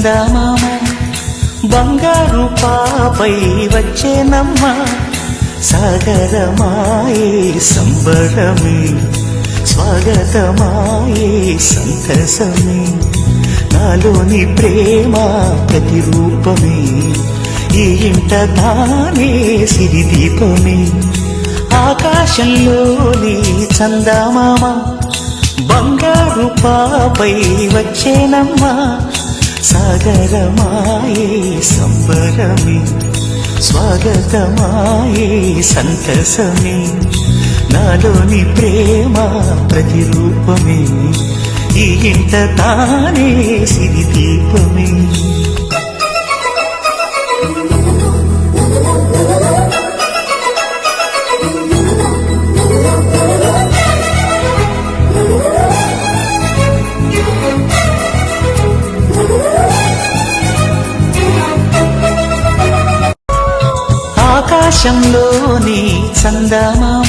చందమామ బంగారు పాపై వచ్చేనమ్మ సాగరమాయే సంబరమే స్వాగతమాయే సంతసమే నాలోని ప్రేమ ప్రతిరూపమే ఈ ఇంట తానే సిరిదీపమే ఆకాశంలోని చందమామ బంగారు పాపై వచ్చేనమ్మా సాగరమాయే సంబరమే స్వాగతమాయే సంతసమే నాలోని ప్రేమ ప్రతిరూపమే ఈ ఇంట తానే సిరిదీపమే ఆకాశంలోని చందమామ